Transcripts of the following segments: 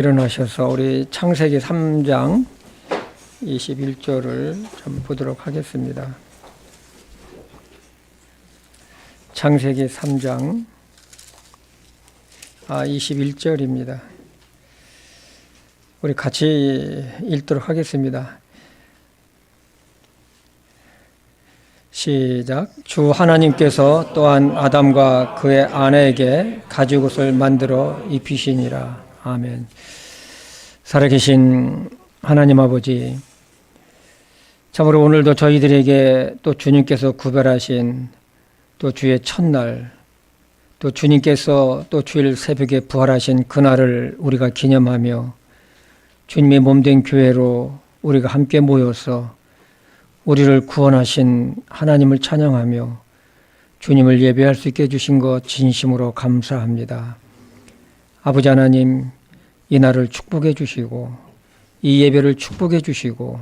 일어나셔서 우리 창세기 3장 21절을 좀 보도록 하겠습니다. 창세기 3장 21절입니다. 우리 같이 읽도록 하겠습니다. 시작. 주 하나님께서 또한 아담과 그의 아내에게 가죽옷을 만들어 입히시니라. 아멘. 살아계신 하나님 아버지, 참으로 오늘도 저희들에게 또 주님께서 구별하신 또 주의 첫날, 또 주님께서 또 주일 새벽에 부활하신 그날을 우리가 기념하며 주님의 몸된 교회로 우리가 함께 모여서 우리를 구원하신 하나님을 찬양하며 주님을 예배할 수 있게 해주신 것 진심으로 감사합니다. 아버지 하나님, 이 날을 축복해 주시고 이 예배를 축복해 주시고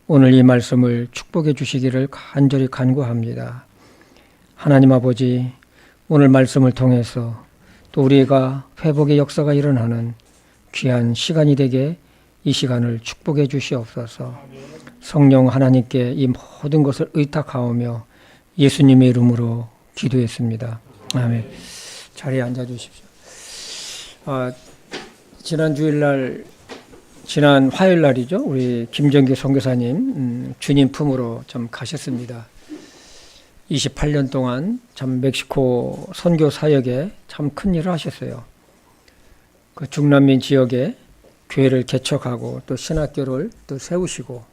오늘 이 말씀을 축복해 주시기를 간절히 간구합니다. 하나님 아버지, 오늘 말씀을 통해서 또 우리가 회복의 역사가 일어나는 귀한 시간이 되게 이 시간을 축복해 주시옵소서. 성령 하나님께 이 모든 것을 의탁하오며 예수님의 이름으로 기도했습니다. 아멘. 자리에 앉아 주십시오. 지난 주일날, 지난 화요일날이죠. 우리 김정기 선교사님 주님 품으로 좀 가셨습니다. 28년 동안 참 멕시코 선교 사역에 참 큰 일을 하셨어요. 그 중남미 지역에 교회를 개척하고 또 신학교를 또 세우시고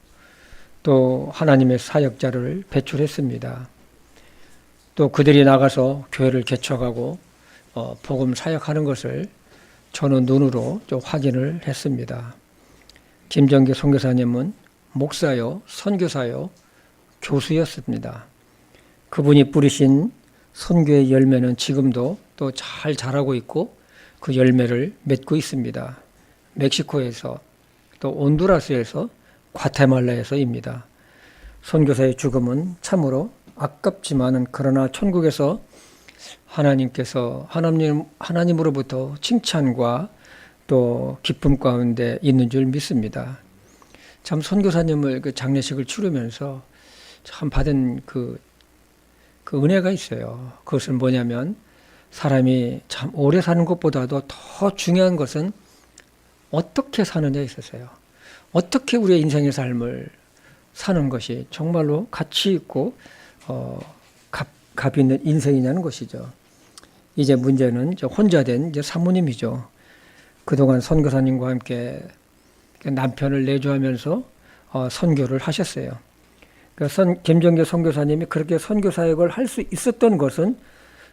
또 하나님의 사역자를 배출했습니다. 또 그들이 나가서 교회를 개척하고 복음 사역하는 것을 저는 눈으로 좀 확인을 했습니다. 김정기 선교사님은 목사요, 선교사요, 교수였습니다. 그분이 뿌리신 선교의 열매는 지금도 또 잘 자라고 있고 그 열매를 맺고 있습니다. 멕시코에서 또 온두라스에서 과테말라에서입니다. 선교사의 죽음은 참으로 아깝지만은 그러나 천국에서 하나님으로부터 칭찬과 또 기쁨 가운데 있는 줄 믿습니다. 참 선교사님을 그 장례식을 치르면서 참 받은 그 은혜가 있어요. 그것은 뭐냐면 사람이 참 오래 사는 것보다도 더 중요한 것은 어떻게 사느냐에 있었어요. 어떻게 우리의 인생의 삶을 사는 것이 정말로 가치 있고 값 있는 인생이냐는 것이죠. 이제 문제는 혼자 된 이제 사모님이죠. 그동안 선교사님과 함께 남편을 내조하면서 선교를 하셨어요. 김정기 선교사님이 그렇게 선교 사역을 할 수 있었던 것은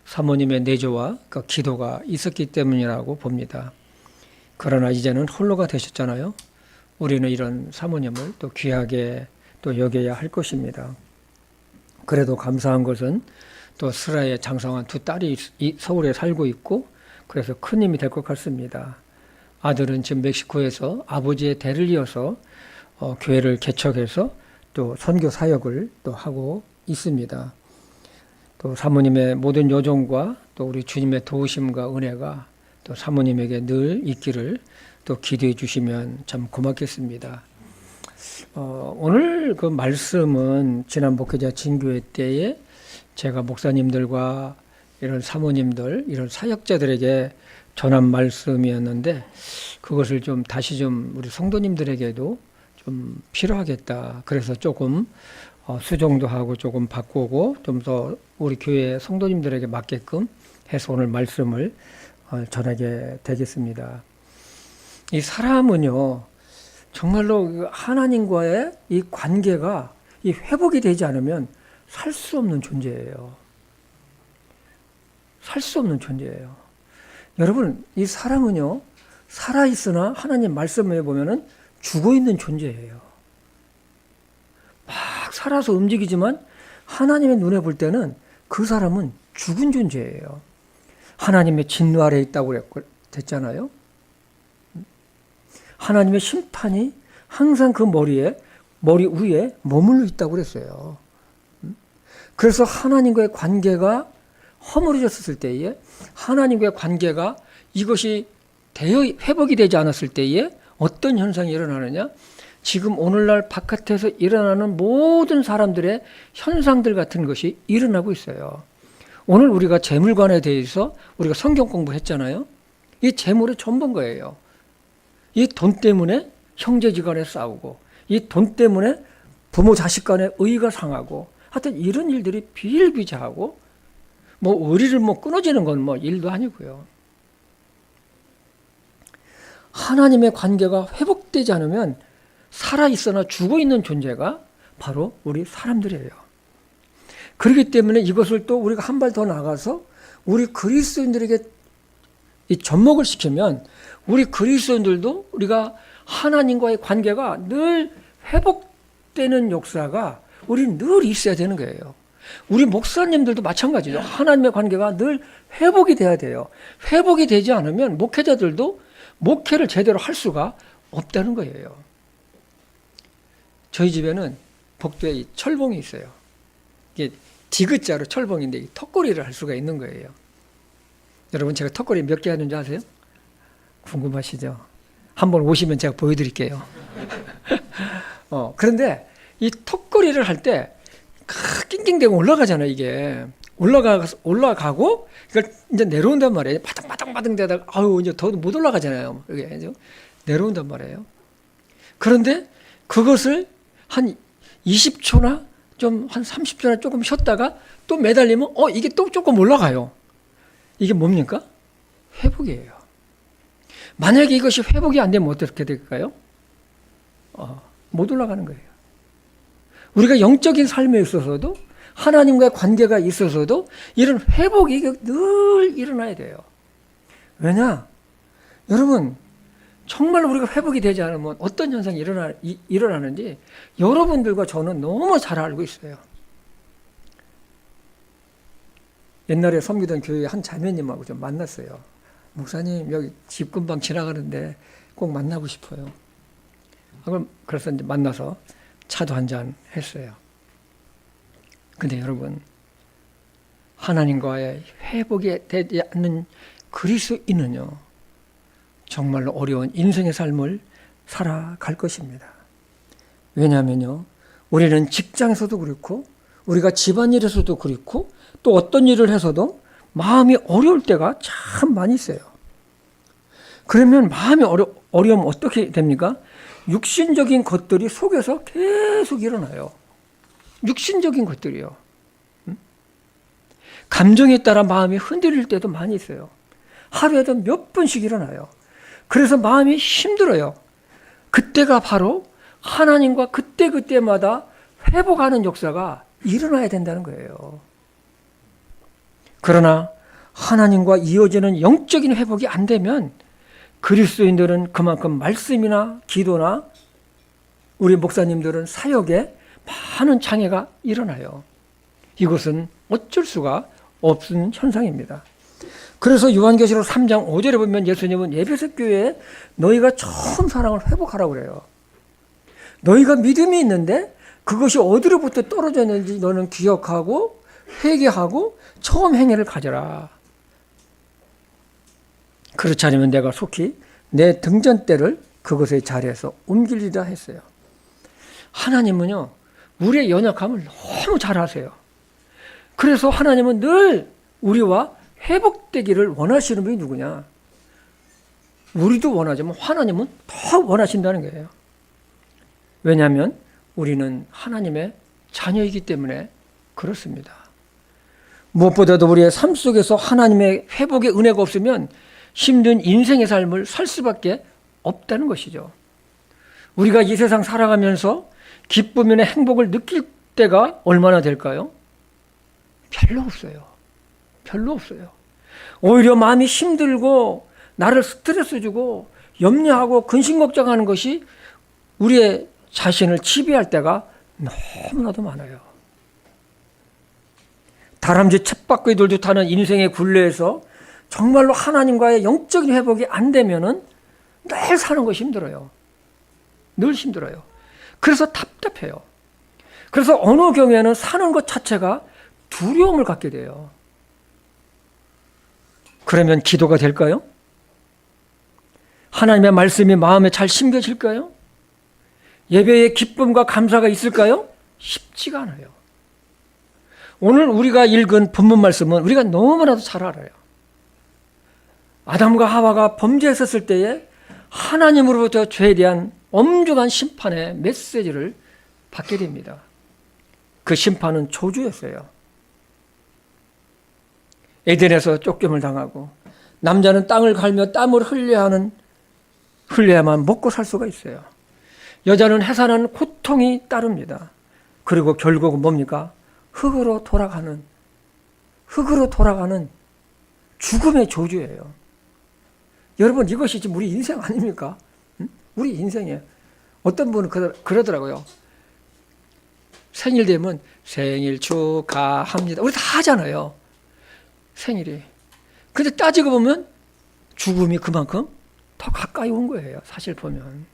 사모님의 내조와 그 기도가 있었기 때문이라고 봅니다. 그러나 이제는 홀로가 되셨잖아요. 우리는 이런 사모님을 또 귀하게 또 여겨야 할 것입니다. 그래도 감사한 것은 또 슬하에 장성한 두 딸이 서울에 살고 있고 그래서 큰 힘이 될 것 같습니다. 아들은 지금 멕시코에서 아버지의 대를 이어서 교회를 개척해서 또 선교 사역을 또 하고 있습니다. 또 사모님의 모든 요정과 또 우리 주님의 도우심과 은혜가 또 사모님에게 늘 있기를 또 기도해 주시면 참 고맙겠습니다. 오늘 그 말씀은 지난 목회자 진교회 때에 제가 목사님들과 이런 사모님들, 이런 사역자들에게 전한 말씀이었는데 그것을 좀 다시 좀 우리 성도님들에게도 좀 필요하겠다. 그래서 조금 수정도 하고 조금 바꾸고 좀 더 우리 교회 성도님들에게 맞게끔 해서 오늘 말씀을 전하게 되겠습니다. 이 사람은요, 정말로 하나님과의 이 관계가 이 회복이 되지 않으면 살 수 없는 존재예요. 살 수 없는 존재예요. 여러분, 이 사람은요, 살아있으나 하나님 말씀에 보면은 죽어 있는 존재예요. 막 살아서 움직이지만 하나님의 눈에 볼 때는 그 사람은 죽은 존재예요. 하나님의 진노 아래에 있다고 됐잖아요. 하나님의 심판이 항상 그 머리 위에 머물러 있다고 그랬어요. 그래서 하나님과의 관계가 허물어졌을 때에 하나님과의 관계가 이것이 회복이 되지 않았을 때에 어떤 현상이 일어나느냐? 지금 오늘날 바깥에서 일어나는 모든 사람들의 현상들 같은 것이 일어나고 있어요. 오늘 우리가 재물관에 대해서 우리가 성경 공부했잖아요. 이 재물의 전부인 거예요. 이 돈 때문에 형제지간에 싸우고, 이 돈 때문에 부모 자식 간에 의의가 상하고, 하여튼 이런 일들이 비일비재하고, 의리를 끊어지는 건 일도 아니고요. 하나님의 관계가 회복되지 않으면 살아있거나 죽어있는 존재가 바로 우리 사람들이에요. 그렇기 때문에 이것을 또 우리가 한 발 더 나가서 우리 그리스도인들에게 이 접목을 시키면 우리 그리스도인들도 우리가 하나님과의 관계가 늘 회복되는 역사가 우리 늘 있어야 되는 거예요. 우리 목사님들도 마찬가지죠. 하나님의 관계가 늘 회복이 돼야 돼요. 회복이 되지 않으면 목회자들도 목회를 제대로 할 수가 없다는 거예요. 저희 집에는 복도에 철봉이 있어요. 이게 디귿자로 철봉인데 이 턱걸이를 할 수가 있는 거예요. 여러분 제가 턱걸이 몇 개 하는지 아세요? 궁금하시죠? 한번 오시면 제가 보여드릴게요. 그런데 이 턱걸이를 할 때 낑낑대고 올라가잖아요. 이게 올라가고 이걸 이제 내려온단 말이에요. 바등바등 대다가 이제 더 못 올라가잖아요. 이게 내려온단 말이에요. 그런데 그것을 한 20초나 좀 한 30초나 조금 쉬었다가 또 매달리면 이게 또 조금 올라가요. 이게 뭡니까? 회복이에요. 만약에 이것이 회복이 안 되면 어떻게 될까요? 못 올라가는 거예요. 우리가 영적인 삶에 있어서도 하나님과의 관계가 있어서도 이런 회복이 늘 일어나야 돼요. 왜냐? 여러분 정말 우리가 회복이 되지 않으면 어떤 현상이 일어나는지 여러분들과 저는 너무 잘 알고 있어요. 옛날에 섬기던 교회 한 자매님하고 좀 만났어요. 목사님 여기 집 금방 지나가는데 꼭 만나고 싶어요. 그래서 이제 만나서 차도 한잔 했어요. 근데 여러분 하나님과의 회복이 되지 않는 그리스도인은요 정말로 어려운 인생의 삶을 살아갈 것입니다. 왜냐하면요 우리는 직장에서도 그렇고 우리가 집안일에서도 그렇고 또 어떤 일을 해서도 마음이 어려울 때가 참 많이 있어요. 그러면 마음이 어려우면 어떻게 됩니까? 육신적인 것들이 속에서 계속 일어나요. 육신적인 것들이요. 감정에 따라 마음이 흔들릴 때도 많이 있어요. 하루에도 몇 번씩 일어나요. 그래서 마음이 힘들어요. 그때가 바로 하나님과 그때마다 회복하는 역사가 일어나야 된다는 거예요. 그러나 하나님과 이어지는 영적인 회복이 안 되면 그리스도인들은 그만큼 말씀이나 기도나 우리 목사님들은 사역에 많은 장애가 일어나요. 이것은 어쩔 수가 없는 현상입니다. 그래서 요한계시록 3장 5절에 보면 예수님은 에베소 교회에 너희가 처음 사랑을 회복하라고 그래요. 너희가 믿음이 있는데 그것이 어디로부터 떨어졌는지 너는 기억하고 회개하고 처음 행위를 가져라. 그렇지 않으면 내가 속히 내 등잔대를 그것의 자리에서 옮기리라 했어요. 하나님은요 우리의 연약함을 너무 잘 아세요. 그래서 하나님은 늘 우리와 회복되기를 원하시는 분이 누구냐? 우리도 원하지만 하나님은 더 원하신다는 거예요. 왜냐하면 우리는 하나님의 자녀이기 때문에 그렇습니다. 무엇보다도 우리의 삶 속에서 하나님의 회복의 은혜가 없으면 힘든 인생의 삶을 살 수밖에 없다는 것이죠. 우리가 이 세상 살아가면서 기쁨이나 행복을 느낄 때가 얼마나 될까요? 별로 없어요. 별로 없어요. 오히려 마음이 힘들고 나를 스트레스 주고 염려하고 근심걱정하는 것이 우리의 자신을 지배할 때가 너무나도 많아요. 다람쥐 쳇바퀴 돌듯 타는 인생의 굴레에서 정말로 하나님과의 영적인 회복이 안 되면은 늘 사는 것이 힘들어요. 늘 힘들어요. 그래서 답답해요. 그래서 어느 경우에는 사는 것 자체가 두려움을 갖게 돼요. 그러면 기도가 될까요? 하나님의 말씀이 마음에 잘 심겨질까요? 예배에 기쁨과 감사가 있을까요? 쉽지가 않아요. 오늘 우리가 읽은 본문 말씀은 우리가 너무나도 잘 알아요. 아담과 하와가 범죄했었을 때에 하나님으로부터 죄에 대한 엄중한 심판의 메시지를 받게 됩니다. 그 심판은 저주였어요. 에덴에서 쫓김을 당하고 남자는 땅을 갈며 땀을 흘려야만 먹고 살 수가 있어요. 여자는 해산하는 고통이 따릅니다. 그리고 결국은 뭡니까? 흙으로 돌아가는 죽음의 저주예요. 여러분, 이것이 지금 우리 인생 아닙니까? 우리 인생이에요. 어떤 분은 그러더라고요. 생일 되면 생일 축하합니다. 우리 다 하잖아요. 생일이. 근데 따지고 보면 죽음이 그만큼 더 가까이 온 거예요. 사실 보면.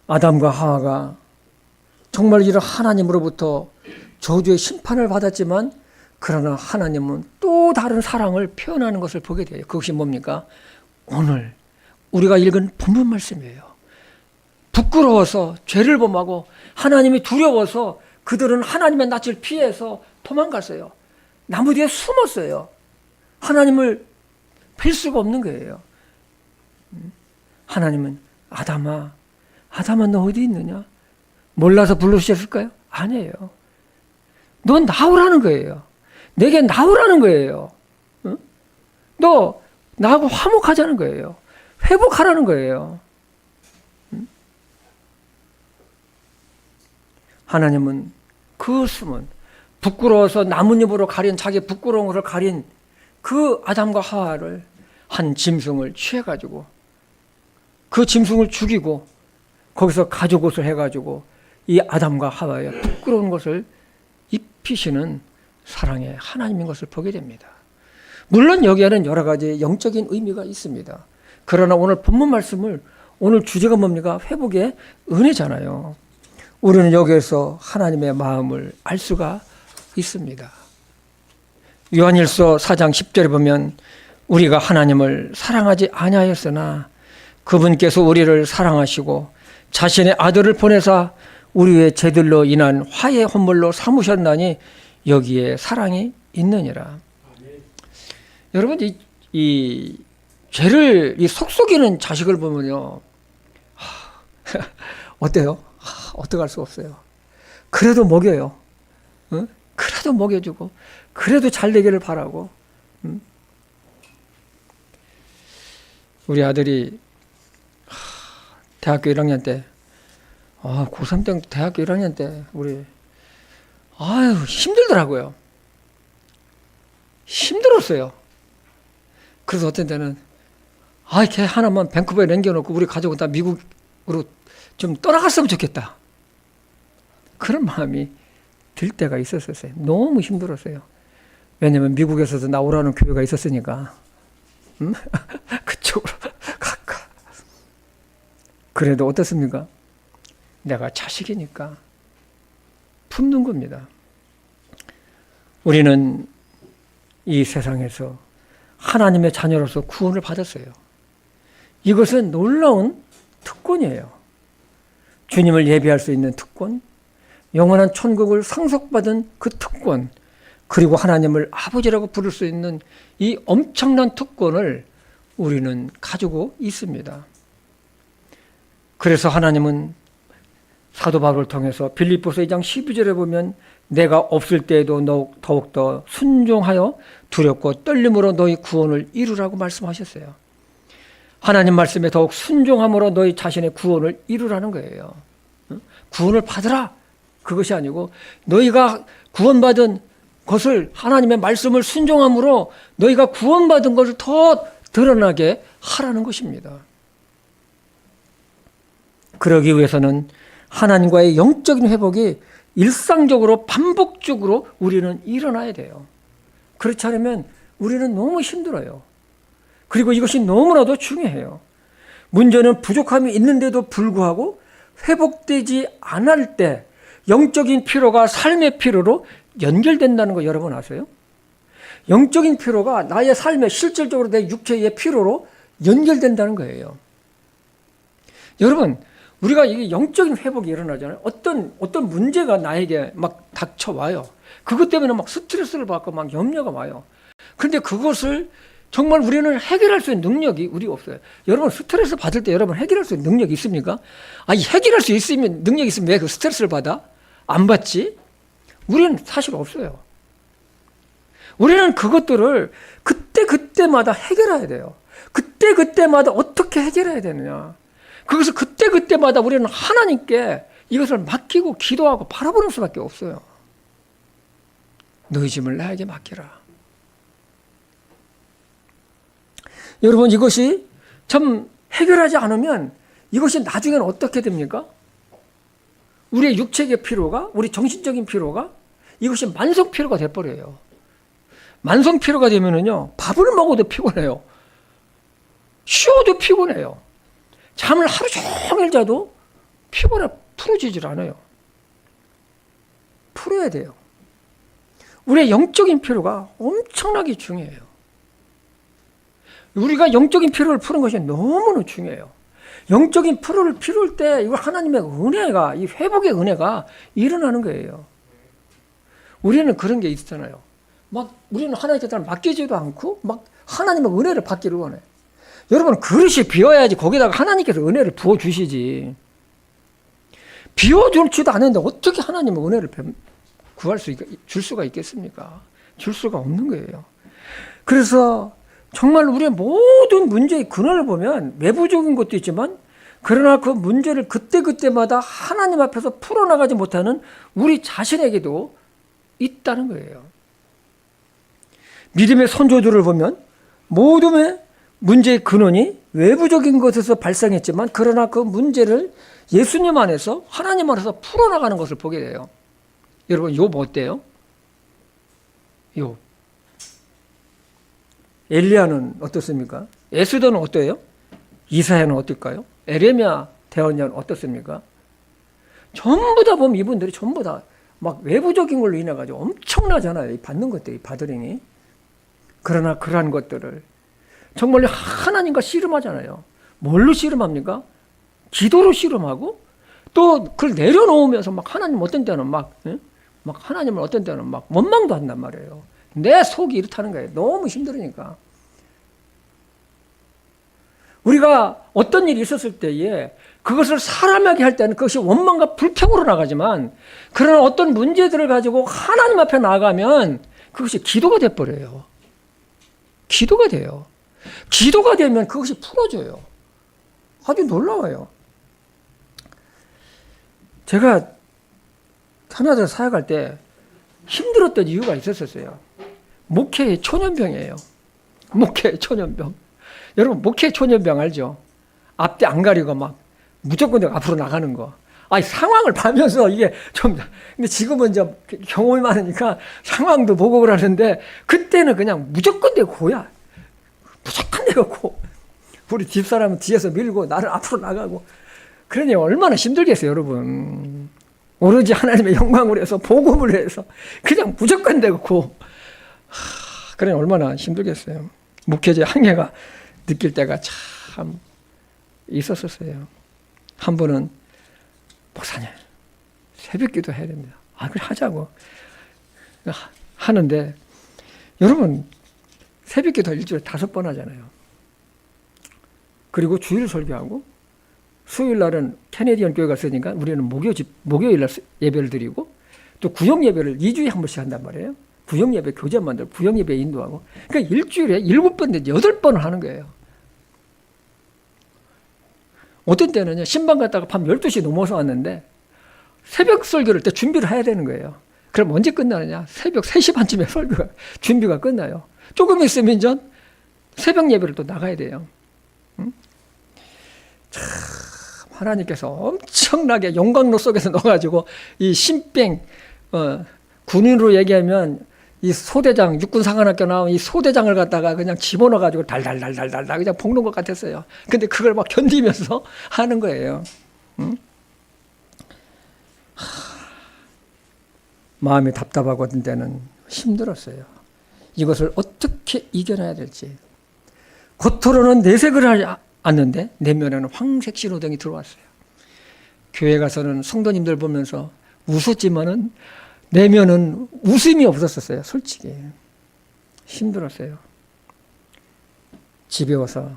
아담과 하와가 정말 이런 하나님으로부터 저주의 심판을 받았지만 그러나 하나님은 또 다른 사랑을 표현하는 것을 보게 돼요. 그것이 뭡니까? 오늘 우리가 읽은 본문 말씀이에요. 부끄러워서 죄를 범하고 하나님이 두려워서 그들은 하나님의 낯을 피해서 도망갔어요. 나무 뒤에 숨었어요. 하나님을 뵐 수가 없는 거예요. 하나님은 아담아 너 어디 있느냐? 몰라서 부르셨을까요? 아니에요. 넌 나오라는 거예요. 내게 나오라는 거예요. 너 나하고 화목하자는 거예요. 회복하라는 거예요. 하나님은 그 숨은 부끄러워서 나뭇잎으로 가린 자기 부끄러운 것을 가린 그 아담과 하와를 한 짐승을 취해가지고 그 짐승을 죽이고 거기서 가죽옷을 해가지고 이 아담과 하와의 부끄러운 것을 입히시는 사랑의 하나님인 것을 보게 됩니다. 물론 여기에는 여러 가지 영적인 의미가 있습니다. 그러나 오늘 본문 말씀을 오늘 주제가 뭡니까? 회복의 은혜잖아요. 우리는 여기에서 하나님의 마음을 알 수가 있습니다. 요한일서 4장 10절에 보면 우리가 하나님을 사랑하지 아니하였으나 그분께서 우리를 사랑하시고 자신의 아들을 보내사 우리의 죄들로 인한 화해 헌물로 삼으셨나니 여기에 사랑이 있느니라. 여러분 이 죄를 이 속속이는 자식을 보면요 어때요? 어떡할 수 없어요. 그래도 먹여요. 그래도 먹여주고 그래도 잘 되기를 바라고. 우리 아들이 대학교 1학년 때 고3 때 대학교 1학년 때 우리 힘들더라고요. 힘들었어요. 그래서 어떤 때는 걔 하나만 밴쿠버에 남겨놓고 우리 가족은 다 미국으로 좀 떠나갔으면 좋겠다. 그런 마음이 들 때가 있었어요. 너무 힘들었어요. 왜냐하면 미국에서도 나오라는 교회가 있었으니까. 그쪽으로 갈까. 그래도 어떻습니까? 내가 자식이니까 품는 겁니다. 우리는 이 세상에서 하나님의 자녀로서 구원을 받았어요. 이것은 놀라운 특권이에요. 주님을 예배할 수 있는 특권, 영원한 천국을 상속받은 그 특권, 그리고 하나님을 아버지라고 부를 수 있는 이 엄청난 특권을 우리는 가지고 있습니다. 그래서 하나님은 사도 바울을 통해서 빌립보서 2장 12절에 보면 내가 없을 때에도 더욱더 순종하여 두렵고 떨림으로 너희 구원을 이루라고 말씀하셨어요. 하나님 말씀에 더욱 순종함으로 너희 자신의 구원을 이루라는 거예요. 구원을 받으라. 그것이 아니고 너희가 구원받은 것을 하나님의 말씀을 순종함으로 너희가 구원받은 것을 더 드러나게 하라는 것입니다. 그러기 위해서는 하나님과의 영적인 회복이 일상적으로 반복적으로 우리는 일어나야 돼요. 그렇지 않으면 우리는 너무 힘들어요. 그리고 이것이 너무나도 중요해요. 문제는 부족함이 있는데도 불구하고 회복되지 않을 때 영적인 피로가 삶의 피로로 연결된다는 거 여러분 아세요? 영적인 피로가 나의 삶에 실질적으로 내 육체의 피로로 연결된다는 거예요. 여러분, 우리가 이게 영적인 회복이 일어나잖아요. 어떤 문제가 나에게 막 닥쳐와요. 그것 때문에 막 스트레스를 받고 막 염려가 와요. 그런데 그것을 정말 우리는 해결할 수 있는 능력이 우리 없어요. 여러분, 스트레스 받을 때 여러분 해결할 수 있는 능력이 있습니까? 아니, 해결할 수 있으면, 능력이 있으면 왜 그 스트레스를 받아? 안 받지? 우리는 사실 없어요. 우리는 그것들을 그때그때마다 해결해야 돼요. 그때그때마다 어떻게 해결해야 되느냐. 그것을 그때그때마다 우리는 하나님께 이것을 맡기고 기도하고 바라보는 수밖에 없어요. 너희 짐을 나에게 맡기라. 여러분, 이것이 참 해결하지 않으면 이것이 나중에는 어떻게 됩니까? 우리의 육체의 피로가, 우리 정신적인 피로가 이것이 만성 피로가 돼버려요. 만성 피로가 되면은요, 밥을 먹어도 피곤해요. 쉬어도 피곤해요. 잠을 하루 종일 자도 피곤해 풀어지질 않아요. 풀어야 돼요. 우리의 영적인 피로가 엄청나게 중요해요. 우리가 영적인 피로를 푸는 것이 너무나 중요해요. 영적인 피로를 피울 때 이거 하나님의 은혜가, 이 회복의 은혜가 일어나는 거예요. 우리는 그런 게 있잖아요. 막 우리는 하나님께 맡기지도 않고 막 하나님의 은혜를 받기를 원해. 여러분, 그릇이 비어야지 거기다가 하나님께서 은혜를 부어주시지. 비워주지도 않는데 어떻게 하나님의 은혜를 줄 수가 있겠습니까? 줄 수가 없는 거예요. 그래서 정말 우리의 모든 문제의 근원을 보면 외부적인 것도 있지만, 그러나 그 문제를 그때그때마다 하나님 앞에서 풀어나가지 못하는 우리 자신에게도 있다는 거예요. 믿음의 선조들을 보면 모든 문제의 근원이 외부적인 것에서 발생했지만, 그러나 그 문제를 예수님 안에서, 하나님 안에서 풀어나가는 것을 보게 돼요. 여러분, 욥 어때요? 욥. 엘리야는 어떻습니까? 에스더는 어때요? 이사야는 어떨까요? 에레미야 대언자는 어떻습니까? 전부 다 보면 이분들이 전부 다 막 외부적인 걸로 인해 가지고 엄청나잖아요. 이 받는 것들이, 바드링이. 그러나 그러한 것들을 정말 하나님과 씨름하잖아요. 뭘로 씨름합니까? 기도로 씨름하고, 또 그걸 내려놓으면서 막 하나님 어떤 때는 막 하나님을 어떤 때는 막 원망도 한단 말이에요. 내 속이 이렇다는 거예요. 너무 힘들으니까. 우리가 어떤 일이 있었을 때에 그것을 사람에게 할 때는 그것이 원망과 불평으로 나가지만, 그러나 어떤 문제들을 가지고 하나님 앞에 나가면 그것이 기도가 돼버려요. 기도가 돼요. 기도가 되면 그것이 풀어져요. 아주 놀라워요. 제가 캐나다에 사역할 때 힘들었던 이유가 있었어요. 목회의 초년병이에요. 목회의 초년병. 여러분, 목회의 초년병 알죠? 앞뒤 안 가리고 막 무조건 앞으로 나가는 거. 아니, 상황을 봐면서 이게 좀, 근데 지금은 좀 경험이 많으니까 상황도 보고 그러는데, 그때는 그냥 무조건 내 고야. 무조건 내가 고. 우리 집사람은 뒤에서 밀고 나를 앞으로 나가고. 그러니 얼마나 힘들겠어요, 여러분. 오로지 하나님의 영광을 해서, 복음을 해서 그냥 무조건 내가 고. 그러니 얼마나 힘들겠어요. 목회자의 한계가 느낄 때가 참 있었어요. 한 번은, 목사님, 새벽 기도 해야 됩니다. 아, 그래, 하자고. 하는데, 여러분, 새벽 기도 일주일에 5번 하잖아요. 그리고 주일 설교하고, 수요일 날은 캐네디언 교회가 있으니까 우리는 목요일 날 예배를 드리고, 또 구역 예배를 2주에 한 번씩 한단 말이에요. 구역 예배 교재 만들고, 구역 예배 인도하고. 그러니까 일주일에 7번, 8번을 하는 거예요. 어떤 때는요, 신방 갔다가 밤 12시 넘어서 왔는데, 새벽 설교를 때 준비를 해야 되는 거예요. 그럼 언제 끝나느냐? 새벽 3시 반쯤에 설교가, 준비가 끝나요. 조금 있으면 전 새벽 예배를 또 나가야 돼요. 응? 참, 하나님께서 엄청나게 영광로 속에서 넣어가지고, 이 신병, 군인으로 얘기하면, 이 소대장, 육군사관학교 나온 이 소대장을 갖다가 그냥 집어넣어가지고 달달달달달 그냥 볶는 것 같았어요. 근데 그걸 막 견디면서 하는 거예요. 응? 마음이 답답하고 어떤 때는 힘들었어요. 이것을 어떻게 이겨내야 될지. 겉으로는 내색을 하지 않는데 내면에는 황색 신호등이 들어왔어요. 교회 가서는 성도님들 보면서 웃었지만은 내면은 웃음이 없었어요. 솔직히 힘들었어요. 집에 와서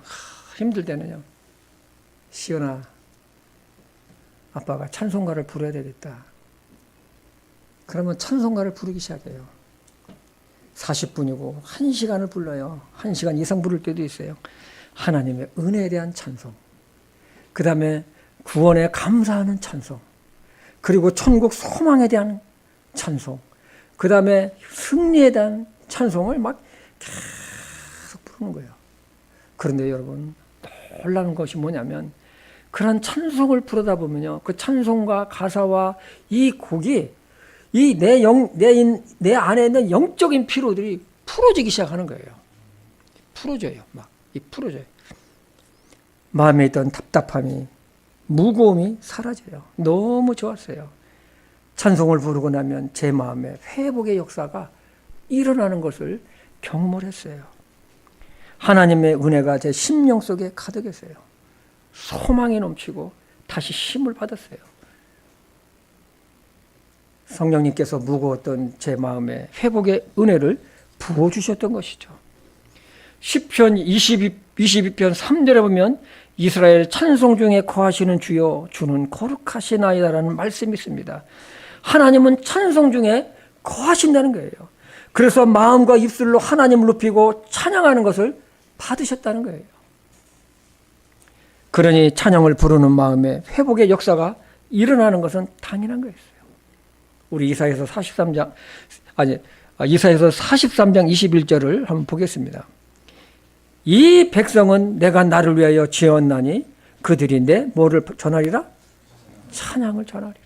힘들 때는요, 시연아, 아빠가 찬송가를 부르야 되겠다. 그러면 찬송가를 부르기 시작해요. 40분이고 1시간을 불러요. 1시간 이상 부를 때도 있어요. 하나님의 은혜에 대한 찬송, 그 다음에 구원에 감사하는 찬송, 그리고 천국 소망에 대한 찬송, 그 다음에 승리에 대한 찬송을 막 계속 부르는 거예요. 그런데 여러분, 놀라운 것이 뭐냐면 그런 찬송을 부르다 보면요, 그 찬송과 가사와 이 곡이 이 내 안에 있는 영적인 피로들이 풀어지기 시작하는 거예요. 풀어져요. 풀어져요. 마음에 있던 답답함이, 무거움이 사라져요. 너무 좋았어요. 찬송을 부르고 나면 제 마음에 회복의 역사가 일어나는 것을 경험을 했어요. 하나님의 은혜가 제 심령 속에 가득했어요. 소망이 넘치고 다시 힘을 받았어요. 성령님께서 무거웠던 제 마음에 회복의 은혜를 부어주셨던 것이죠. 시편 22편 3절에 보면 이스라엘 찬송 중에 거하시는 주여 주는 거룩하시나이다라는 말씀이 있습니다. 하나님은 찬송 중에 거하신다는 거예요. 그래서 마음과 입술로 하나님을 높이고 찬양하는 것을 받으셨다는 거예요. 그러니 찬양을 부르는 마음에 회복의 역사가 일어나는 것은 당연한 거였어요. 우리 이사야서 43장 21절을 한번 보겠습니다. 이 백성은 내가 나를 위하여 지었나니 그들이 내 뭐를 전하리라? 찬양을 전하리라.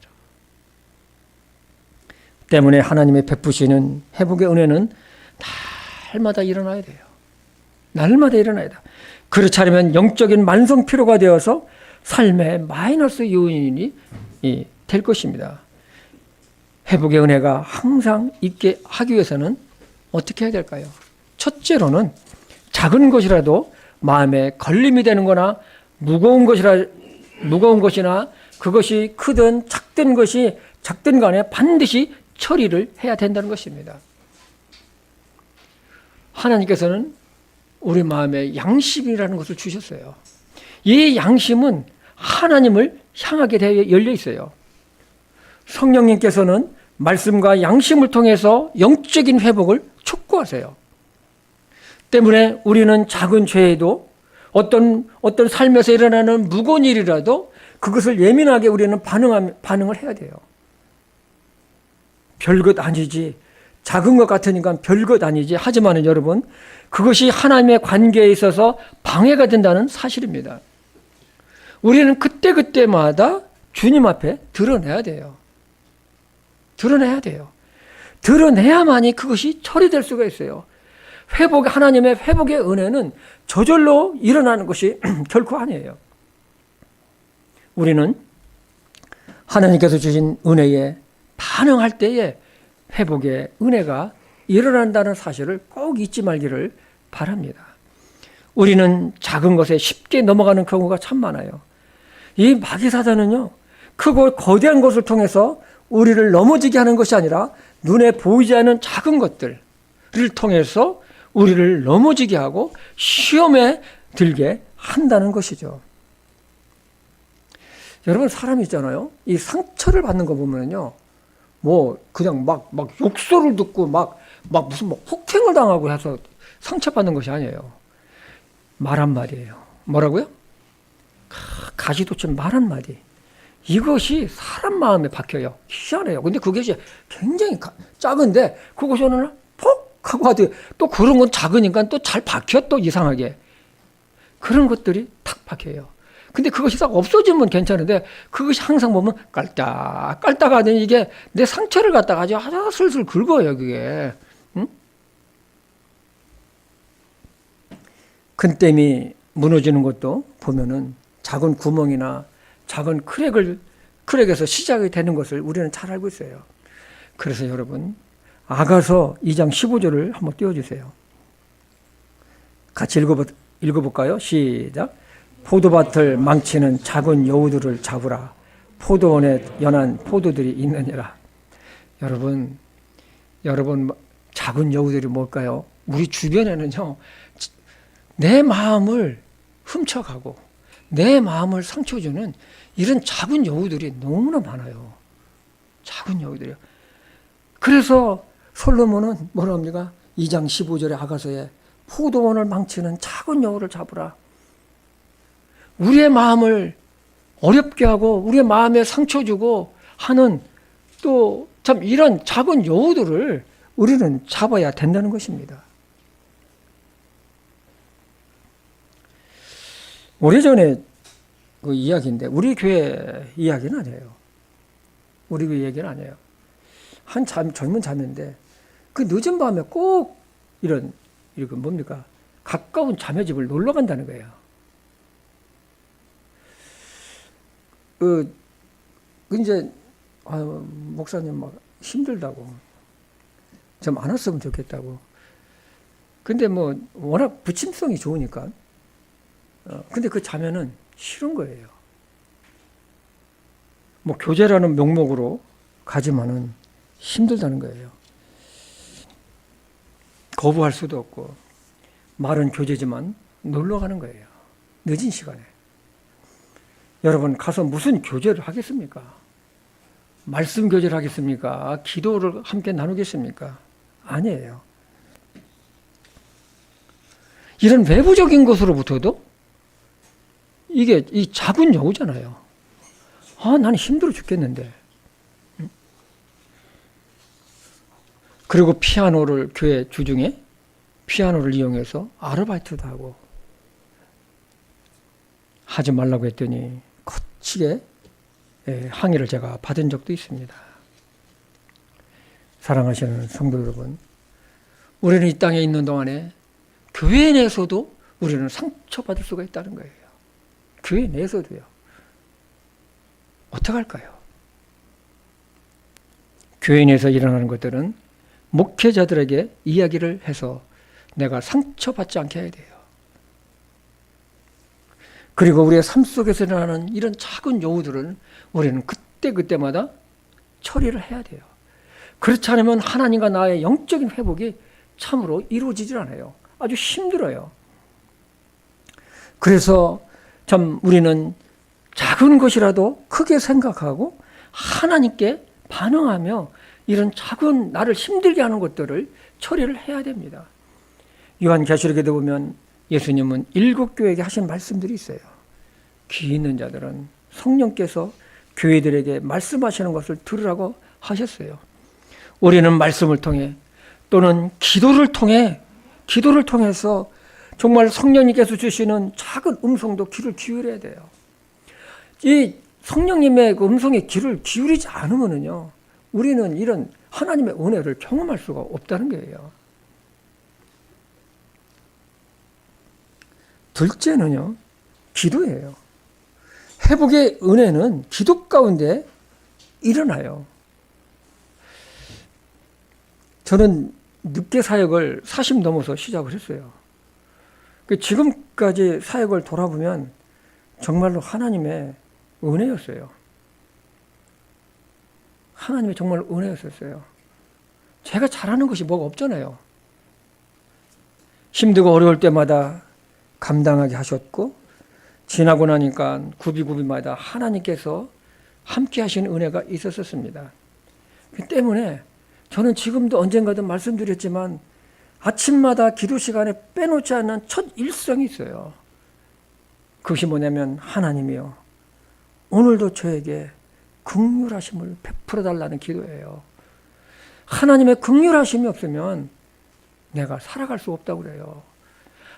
때문에 하나님의 베푸시는 회복의 은혜는 날마다 일어나야 돼요. 날마다 일어나야 돼요. 그렇지 않으면 영적인 만성 피로가 되어서 삶의 마이너스 요인이 될 것입니다. 회복의 은혜가 항상 있게 하기 위해서는 어떻게 해야 될까요? 첫째로는 작은 것이라도 마음에 걸림이 되는 거나 무거운 것이나 그것이 크든 작든 간에 반드시 처리를 해야 된다는 것입니다. 하나님께서는 우리 마음에 양심이라는 것을 주셨어요. 이 양심은 하나님을 향하게 되어 열려 있어요. 성령님께서는 말씀과 양심을 통해서 영적인 회복을 촉구하세요. 때문에 우리는 작은 죄에도 어떤 삶에서 일어나는 무거운 일이라도 그것을 예민하게 우리는 반응을 해야 돼요. 별것 아니지, 작은 것 같으니까 별것 아니지. 하지만 여러분, 그것이 하나님의 관계에 있어서 방해가 된다는 사실입니다. 우리는 그때마다 주님 앞에 드러내야 돼요. 드러내야 돼요. 드러내야만이 그것이 처리될 수가 있어요. 하나님의 회복의 은혜는 저절로 일어나는 것이 결코 아니에요. 우리는 하나님께서 주신 은혜에 반응할 때에 회복의 은혜가 일어난다는 사실을 꼭 잊지 말기를 바랍니다. 우리는 작은 것에 쉽게 넘어가는 경우가 참 많아요. 이 마귀사단은요, 크고 거대한 것을 통해서 우리를 넘어지게 하는 것이 아니라 눈에 보이지 않는 작은 것들을 통해서 우리를 넘어지게 하고 시험에 들게 한다는 것이죠. 여러분, 사람이 있잖아요. 이 상처를 받는 거 보면요, 그냥 막 욕설을 듣고 무슨 폭행을 당하고 해서 상처받는 것이 아니에요. 말 한마디예요. 뭐라고요? 가시돋친 말 한마디. 이것이 사람 마음에 박혀요. 희한해요. 근데 그것이 굉장히 작은데 그것이 어느 날 폭 하고 하도 또 그런 건 작으니까 또 잘 박혀, 또 이상하게. 그런 것들이 탁 박혀요. 근데 그것이 딱 없어지면 괜찮은데 그것이 항상 보면 깔딱 하더니 이게 내 상처를 갖다가 아주 슬슬 긁어요, 그게. 응? 큰 댐이 무너지는 것도 보면은 작은 구멍이나 작은 크랙에서 시작이 되는 것을 우리는 잘 알고 있어요. 그래서 여러분, 아가서 2장 15절을 한번 띄워주세요. 같이 읽어볼까요? 시작. 포도밭을 망치는 작은 여우들을 잡으라. 포도원에 연한 포도들이 있느니라. 여러분, 작은 여우들이 뭘까요? 우리 주변에는요, 내 마음을 훔쳐가고 내 마음을 상처 주는 이런 작은 여우들이 너무나 많아요. 작은 여우들이요. 그래서 솔로몬은 뭐라 합니까? 2장 15절의 아가서에 포도원을 망치는 작은 여우를 잡으라. 우리의 마음을 어렵게 하고 우리의 마음에 상처 주고 하는 또 참 이런 작은 여우들을 우리는 잡아야 된다는 것입니다. 오래전에 그 이야기인데 우리 교회 이야기는 아니에요. 우리 교회 얘기는 아니에요. 한 젊은 자매인데 그 늦은 밤에 꼭 이런 뭡니까? 가까운 자매집을 놀러 간다는 거예요. 이제 목사님 막 힘들다고 좀 안 왔으면 좋겠다고. 근데 뭐 워낙 부침성이 좋으니까. 근데 그 자매는 싫은 거예요. 뭐 교제라는 명목으로 가지만은 힘들다는 거예요. 거부할 수도 없고 말은 교제지만 놀러 가는 거예요. 늦은 시간에. 여러분 가서 무슨 교제를 하겠습니까? 말씀 교제를 하겠습니까? 기도를 함께 나누겠습니까? 아니에요. 이런 외부적인 것으로부터도 이게 이 작은 여우잖아요. 나는 힘들어 죽겠는데. 그리고 피아노를 교회 주중에 피아노를 이용해서 아르바이트도 하고 하지 말라고 했더니 거치게 항의를 제가 받은 적도 있습니다. 사랑하시는 성도 여러분, 우리는 이 땅에 있는 동안에 교회 내에서도 우리는 상처받을 수가 있다는 거예요. 교회 내에서도요. 어떻게 할까요? 교회 내에서 일어나는 것들은 목회자들에게 이야기를 해서 내가 상처받지 않게 해야 돼요. 그리고 우리의 삶 속에서 일어나는 이런 작은 여우들은 우리는 그때마다 처리를 해야 돼요. 그렇지 않으면 하나님과 나의 영적인 회복이 참으로 이루어지질 않아요. 아주 힘들어요. 그래서 참 우리는 작은 것이라도 크게 생각하고 하나님께 반응하며 이런 작은 나를 힘들게 하는 것들을 처리를 해야 됩니다. 요한계시록에도 보면 예수님은 7교회에게 하신 말씀들이 있어요. 귀 있는 자들은 성령께서 교회들에게 말씀하시는 것을 들으라고 하셨어요. 우리는 말씀을 통해 또는 기도를 통해서 정말 성령님께서 주시는 작은 음성도 귀를 기울여야 돼요. 이 성령님의 그 음성에 귀를 기울이지 않으면요, 우리는 이런 하나님의 은혜를 경험할 수가 없다는 거예요. 둘째는요, 기도예요. 회복의 은혜는 기도 가운데 일어나요. 저는 늦게 사역을 40 넘어서 시작을 했어요. 지금까지 사역을 돌아보면 정말로 하나님의 은혜였어요. 하나님의 정말 은혜였었어요. 제가 잘하는 것이 뭐가 없잖아요. 힘들고 어려울 때마다 감당하게 하셨고, 지나고 나니까 구비구비마다 하나님께서 함께 하시는 은혜가 있었습니다. 그 때문에 저는 지금도 언젠가든 말씀드렸지만 아침마다 기도 시간에 빼놓지 않는 첫 일성이 있어요. 그것이 뭐냐면, 하나님이요, 오늘도 저에게 긍휼하심을 베풀어 달라는 기도예요. 하나님의 긍휼하심이 없으면 내가 살아갈 수 없다고 그래요.